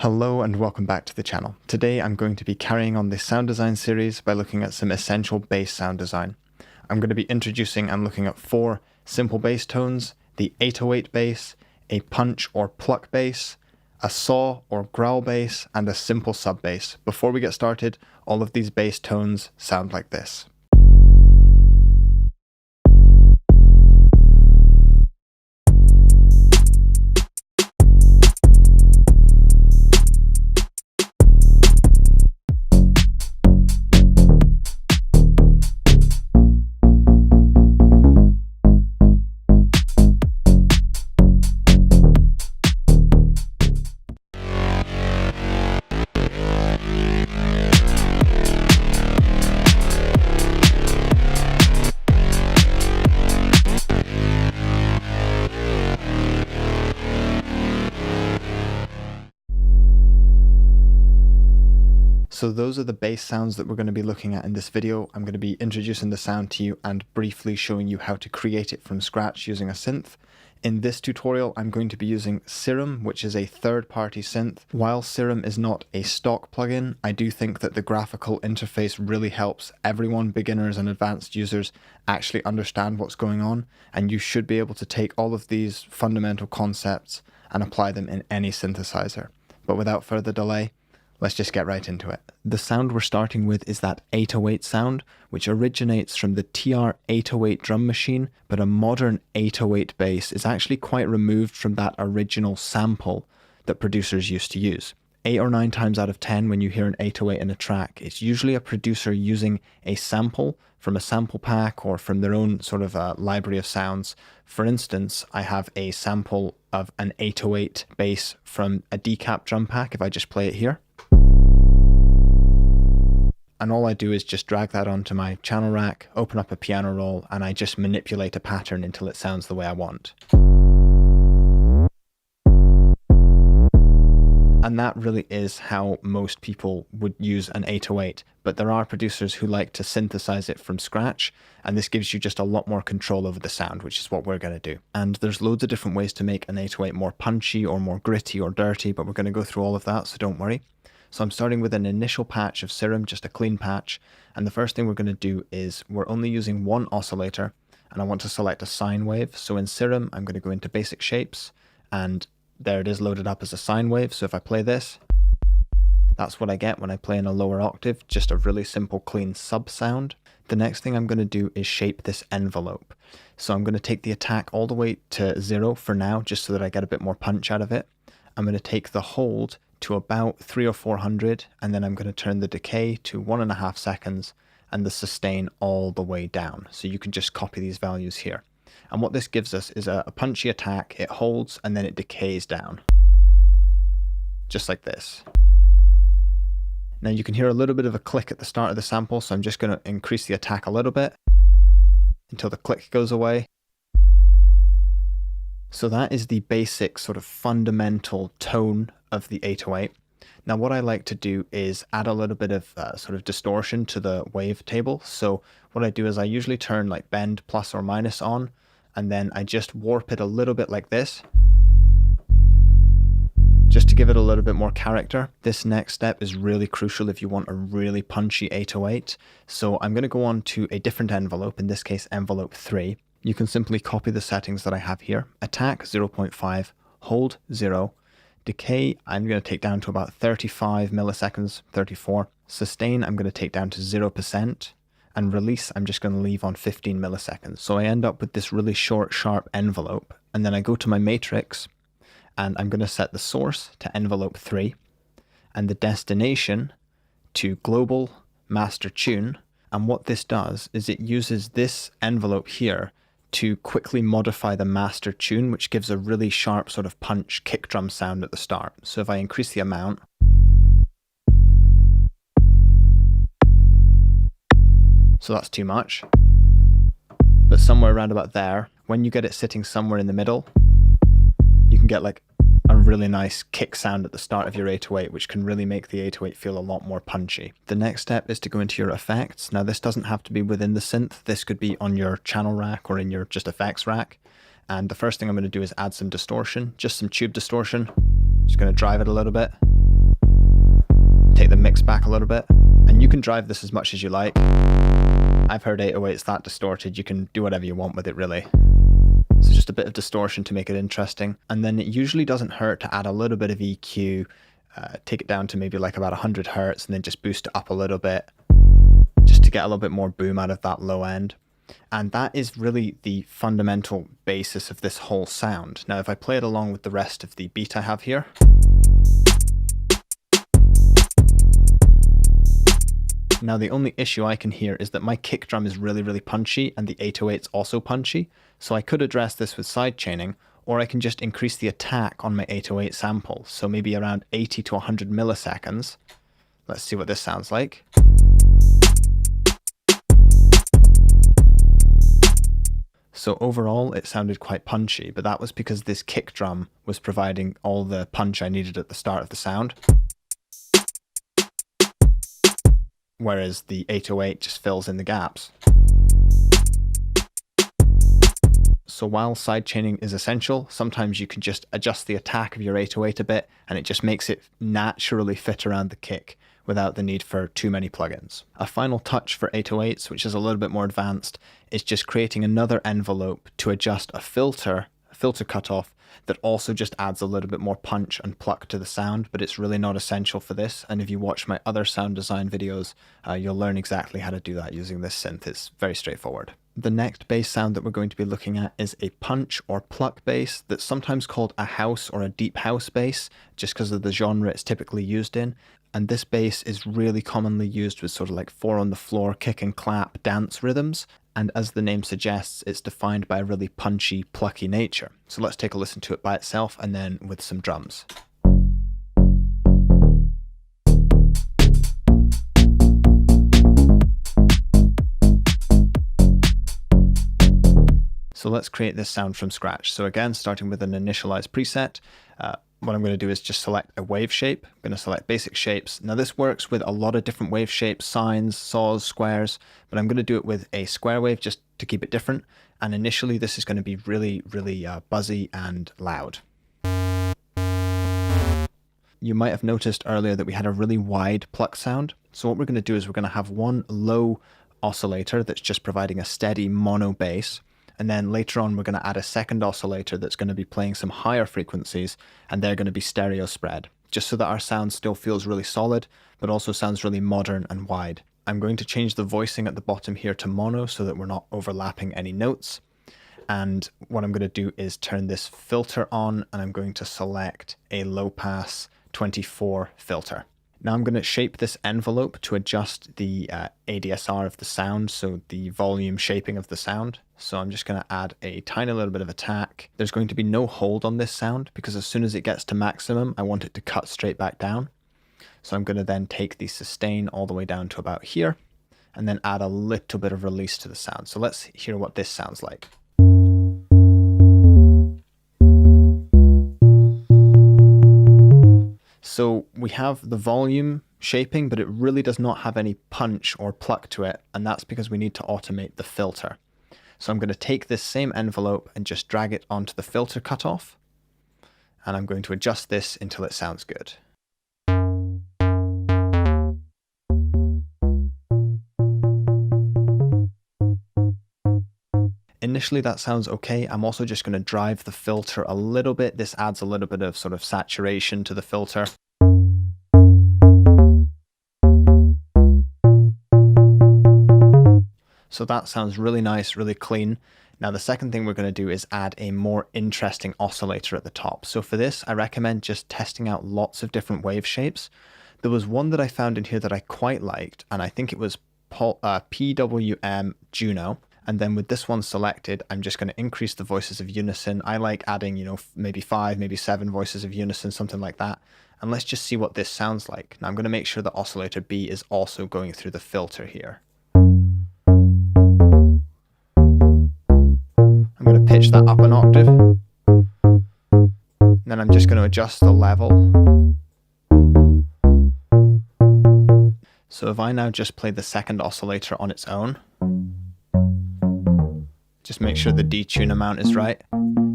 Hello and welcome back to the channel. Today I'm going to be carrying on this sound design series by looking at some essential bass sound design. I'm going to be introducing and looking at 4 simple bass tones, the 808 bass, a punch or pluck bass, a saw or growl bass, and a simple sub bass. Before we get started, all of these bass tones sound like this. So those are the bass sounds that we're going to be looking at in this video. I'm going to be introducing the sound to you and briefly showing you how to create it from scratch using a synth. In this tutorial, I'm going to be using Serum, which is a third-party synth. While Serum is not a stock plugin, I do think that the graphical interface really helps everyone, beginners and advanced users, actually understand what's going on, and you should be able to take all of these fundamental concepts and apply them in any synthesizer. But without further delay, let's just get right into it. The sound we're starting with is that 808 sound, which originates from the TR-808 drum machine, but a modern 808 bass is actually quite removed from that original sample that producers used to use. 8 or 9 times out of 10 when you hear an 808 in a track, it's usually a producer using a sample from a sample pack or from their own sort of library of sounds. For instance, I have a sample of an 808 bass from a decap drum pack if I just play it here. And all I do is just drag that onto my channel rack, open up a piano roll, and I just manipulate a pattern until it sounds the way I want. And that really is how most people would use an 808, but there are producers who like to synthesize it from scratch, and this gives you just a lot more control over the sound, which is what we're going to do. And there's loads of different ways to make an 808 more punchy or more gritty or dirty, but we're going to go through all of that, so don't worry. So I'm starting with an initial patch of Serum, just a clean patch, and the first thing we're going to do is we're only using one oscillator, and I want to select a sine wave. So in Serum, I'm going to go into Basic Shapes, and there it is loaded up as a sine wave. So if I play this, that's what I get when I play in a lower octave, just a really simple clean sub sound. The next thing I'm going to do is shape this envelope. So I'm going to take the attack all the way to 0 for now, just so that I get a bit more punch out of it. I'm going to take the hold to about 300 or 400, and then I'm going to turn the decay to 1.5 seconds and the sustain all the way down. So you can just copy these values here. And what this gives us is a punchy attack. It holds and then it decays down. Just like this. Now you can hear a little bit of a click at the start of the sample, so I'm just going to increase the attack a little bit until the click goes away. So that is the basic sort of fundamental tone of the 808. Now what I like to do is add a little bit of sort of distortion to the wave table. So what I do is I usually turn like bend plus or minus on, and then I just warp it a little bit like this, just to give it a little bit more character. This next step is really crucial if you want a really punchy 808. So I'm going to go on to a different envelope, in this case envelope 3. You can simply copy the settings that I have here. Attack 0.5, hold 0, decay I'm going to take down to about 35 milliseconds, 34. Sustain I'm going to take down to 0%, and release I'm just going to leave on 15 milliseconds. So I end up with this really short, sharp envelope, and then I go to my matrix, and I'm going to set the source to envelope 3, and the destination to global master tune. And what this does is it uses this envelope here to quickly modify the master tune, which gives a really sharp sort of punch kick drum sound at the start. So if I increase the amount, so that's too much, but somewhere around about there, when you get it sitting somewhere in the middle, you can get like a really nice kick sound at the start of your 808, which can really make the 808 feel a lot more punchy. The next step is to go into your effects. Now this doesn't have to be within the synth. This could be on your channel rack or in your just effects rack. And the first thing I'm going to do is add some distortion, just some tube distortion. Just going to drive it a little bit. take the mix back a little bit, and you can drive this as much as you like. I've heard 808s that distorted, you can do whatever you want with it really. So just a bit of distortion to make it interesting. And then it usually doesn't hurt to add a little bit of EQ, take it down to maybe like about 100 hertz and then just boost it up a little bit, just to get a little bit more boom out of that low end. And that is really the fundamental basis of this whole sound. Now if I play it along with the rest of the beat I have here, now the only issue I can hear is that my kick drum is really punchy and the 808's also punchy, so I could address this with side chaining, or I can just increase the attack on my 808 sample, so maybe around 80 to 100 milliseconds. Let's see what this sounds like. So overall it sounded quite punchy, but that was because this kick drum was providing all the punch I needed at the start of the sound. Whereas the 808 just fills in the gaps. So while sidechaining is essential, sometimes you can just adjust the attack of your 808 a bit and it just makes it naturally fit around the kick without the need for too many plugins. A final touch for 808s, which is a little bit more advanced, is just creating another envelope to adjust a filter cutoff that also just adds a little bit more punch and pluck to the sound, but it's really not essential for this. And if you watch my other sound design videos, you'll learn exactly how to do that using this synth. It's very straightforward. The next bass sound that we're going to be looking at is a punch or pluck bass that's sometimes called a house or a deep house bass, just because of the genre it's typically used in. And this bass is really commonly used with sort of like 4 on the floor, kick and clap dance rhythms. And as the name suggests, it's defined by a really punchy, plucky nature. So let's take a listen to it by itself and then with some drums. So let's create this sound from scratch. So again, starting with an initialized preset, what I'm going to do is just select a wave shape. I'm going to select basic shapes. Now this works with a lot of different wave shapes, sines, saws, squares, but I'm going to do it with a square wave just to keep it different. And initially this is going to be really buzzy and loud. You might have noticed earlier that we had a really wide pluck sound. So what we're going to do is we're going to have one low oscillator that's just providing a steady mono bass. And then later on, we're going to add a second oscillator that's going to be playing some higher frequencies, and they're going to be stereo spread, just so that our sound still feels really solid, but also sounds really modern and wide. I'm going to change the voicing at the bottom here to mono so that we're not overlapping any notes. And what I'm going to do is turn this filter on, and I'm going to select a low pass 24 filter. Now I'm going to shape this envelope to adjust the ADSR of the sound, so the volume shaping of the sound. So I'm just going to add a tiny little bit of attack. There's going to be no hold on this sound because as soon as it gets to maximum, I want it to cut straight back down. So I'm going to then take the sustain all the way down to about here and then add a little bit of release to the sound. So let's hear what this sounds like. So we have the volume shaping, but it really does not have any punch or pluck to it, and that's because we need to automate the filter. So I'm going to take this same envelope and just drag it onto the filter cutoff, and I'm going to adjust this until it sounds good. Initially that sounds okay. I'm also just going to drive the filter a little bit. This adds a little bit of sort of saturation to the filter. So that sounds really nice, really clean. Now the second thing we're going to do is add a more interesting oscillator at the top. So for this, I recommend just testing out lots of different wave shapes. There was one that I found in here that I quite liked, and I think it was PWM Juno. And then with this one selected, I'm just going to increase the voices of unison. I like adding, maybe 5, maybe 7 voices of unison, something like that. And let's just see what this sounds like. Now I'm going to make sure the oscillator B is also going through the filter here. I'm going to pitch that up an octave. And then I'm just going to adjust the level. So if I now just play the second oscillator on its own, just make sure the detune amount is right.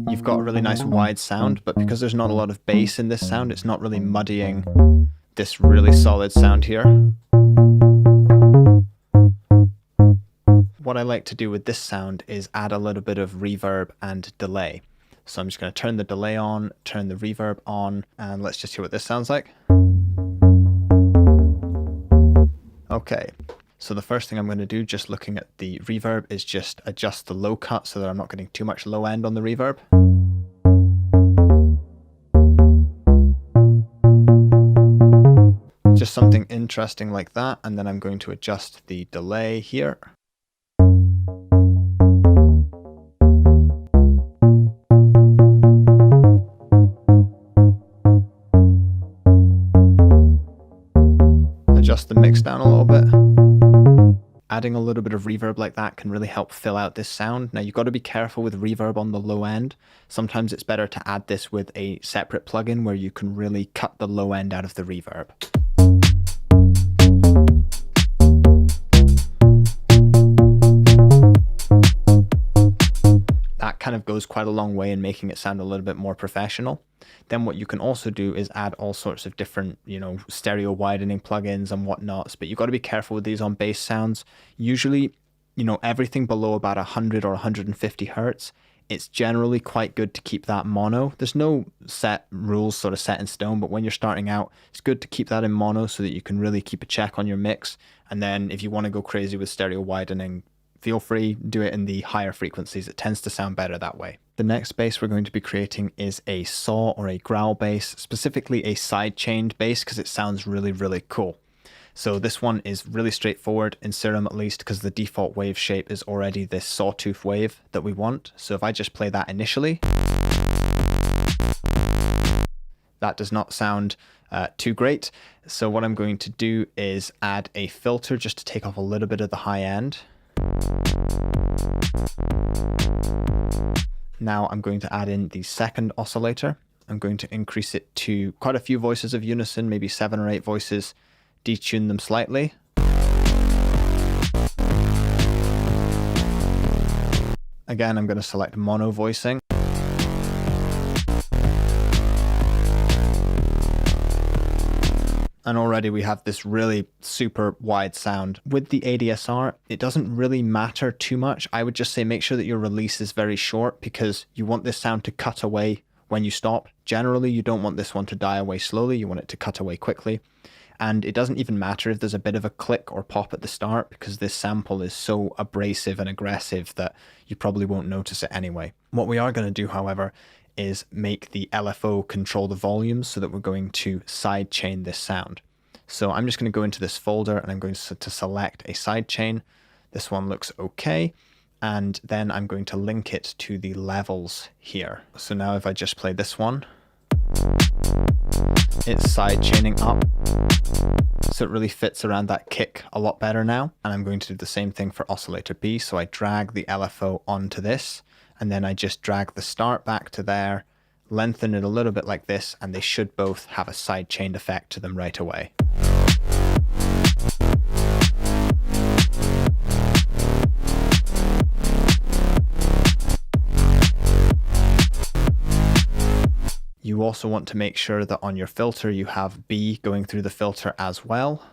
You've got a really nice wide sound, but because there's not a lot of bass in this sound, it's not really muddying this really solid sound here. What I like to do with this sound is add a little bit of reverb and delay. So I'm just going to turn the delay on, turn the reverb on, and let's just hear what this sounds like. Okay, so the first thing I'm going to do, just looking at the reverb, is just adjust the low cut so that I'm not getting too much low end on the reverb. Just something interesting like that, and then I'm going to adjust the delay here. Adjust the mix down a little bit. Adding a little bit of reverb like that can really help fill out this sound. Now you've got to be careful with reverb on the low end. Sometimes it's better to add this with a separate plugin where you can really cut the low end out of the reverb. That kind of goes quite a long way in making it sound a little bit more professional. Then what you can also do is add all sorts of different, stereo widening plugins and whatnots, but you've got to be careful with these on bass sounds. Usually, everything below about 100 or 150 hertz, it's generally quite good to keep that mono. There's no set rules sort of set in stone, but when you're starting out, it's good to keep that in mono so that you can really keep a check on your mix. And then if you want to go crazy with stereo widening, feel free, do it in the higher frequencies. It tends to sound better that way. The next bass we're going to be creating is a saw or a growl bass, specifically a side-chained bass because it sounds really, really cool. So this one is really straightforward in Serum, at least, because the default wave shape is already this sawtooth wave that we want. So if I just play that initially, that does not sound too great. So what I'm going to do is add a filter just to take off a little bit of the high end. Now I'm going to add in the second oscillator. I'm going to increase it to quite a few voices of unison, maybe 7 or 8 voices, detune them slightly. Again, I'm going to select mono voicing. And already we have this really super wide sound. With the ADSR, it doesn't really matter too much. I would just say make sure that your release is very short because you want this sound to cut away when you stop. Generally, you don't want this one to die away slowly. You want it to cut away quickly. And it doesn't even matter if there's a bit of a click or pop at the start because this sample is so abrasive and aggressive that you probably won't notice it anyway. What we are going to do, however, is make the LFO control the volume so that we're going to sidechain this sound. So I'm just going to go into this folder and I'm going to select a sidechain. This one looks okay. And then I'm going to link it to the levels here. So now if I just play this one, it's sidechaining up. So it really fits around that kick a lot better now. And I'm going to do the same thing for oscillator B. So I drag the LFO onto this. And then I just drag the start back to there, lengthen it a little bit like this, and they should both have a side-chained effect to them right away. You also want to make sure that on your filter you have B going through the filter as well.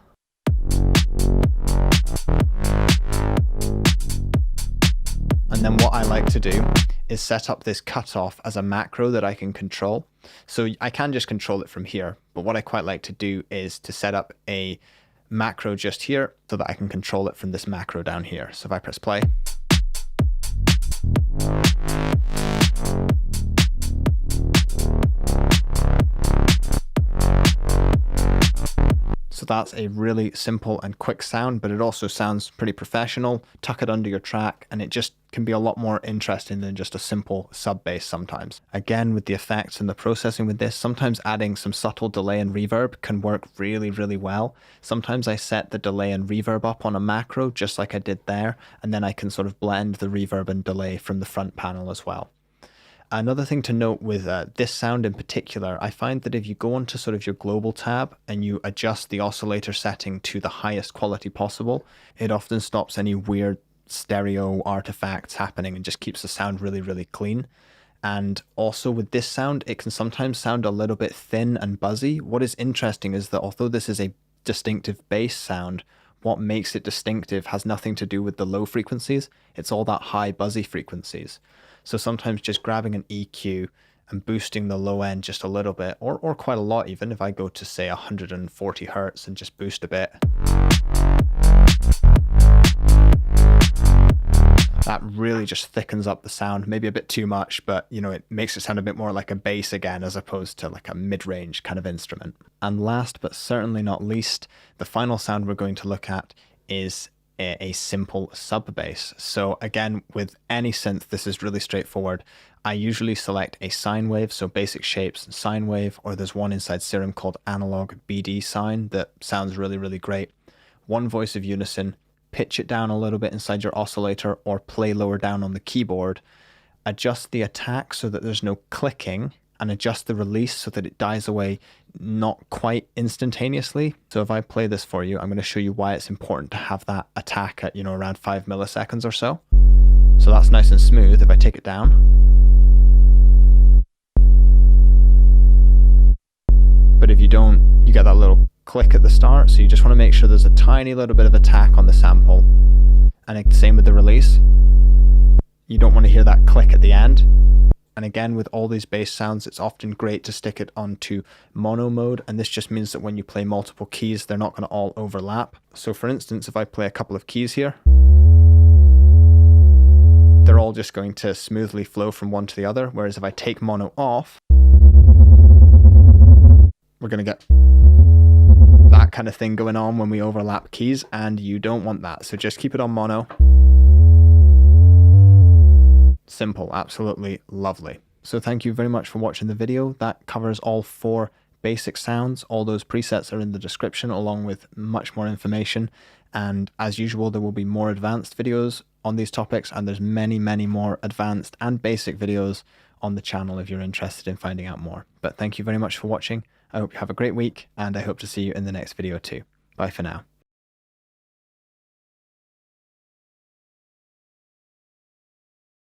And then what I like to do is set up this cutoff as a macro that I can control. So I can just control it from here, but what I quite like to do is to set up a macro just here so that I can control it from this macro down here. So if I press play, so that's a really simple and quick sound, but it also sounds pretty professional. Tuck it under your track, and it just can be a lot more interesting than just a simple sub bass sometimes. Again, with the effects and the processing with this, sometimes adding some subtle delay and reverb can work really, really well. Sometimes I set the delay and reverb up on a macro, just like I did there, and then I can sort of blend the reverb and delay from the front panel as well. Another thing to note with this sound in particular, I find that if you go onto sort of your global tab and you adjust the oscillator setting to the highest quality possible, it often stops any weird stereo artifacts happening and just keeps the sound really, really clean. And also with this sound, it can sometimes sound a little bit thin and buzzy. What is interesting is that although this is a distinctive bass sound, what makes it distinctive has nothing to do with the low frequencies. It's all that high buzzy frequencies. So sometimes just grabbing an EQ and boosting the low end just a little bit, or quite a lot even, if I go to say 140 hertz and just boost a bit, that really just thickens up the sound, maybe a bit too much, but you know, it makes it sound a bit more like a bass again, as opposed to like a mid-range kind of instrument. And last, but certainly not least, the final sound we're going to look at is a simple sub bass. So again, with any synth, this is really straightforward. I usually select a sine wave, so basic shapes, sine wave, or there's one inside Serum called analog BD sine that sounds really, really great. One voice of unison, pitch it down a little bit inside your oscillator or play lower down on the keyboard, adjust the attack so that there's no clicking, and adjust the release so that it dies away not quite instantaneously. So if I play this for you, I'm going to show you why it's important to have that attack at, you know, around 5 milliseconds or so. So that's nice and smooth. If I take it down, but if you don't, you get that little click at the start, so you just want to make sure there's a tiny little bit of attack on the sample. And same with the release. You don't want to hear that click at the end. And again, with all these bass sounds, it's often great to stick it onto mono mode, and this just means that when you play multiple keys, they're not going to all overlap. So for instance, if I play a couple of keys here, they're all just going to smoothly flow from one to the other, whereas if I take mono off, we're going to get that kind of thing going on when we overlap keys, and you don't want that. So just keep it on mono. Simple, absolutely lovely. So thank you very much for watching the video. That covers all 4 basic sounds. All those presets are in the description along with much more information. And as usual, there will be more advanced videos on these topics, and there's many, many more advanced and basic videos on the channel if you're interested in finding out more. But thank you very much for watching. I hope you have a great week, and I hope to see you in the next video too. Bye for now.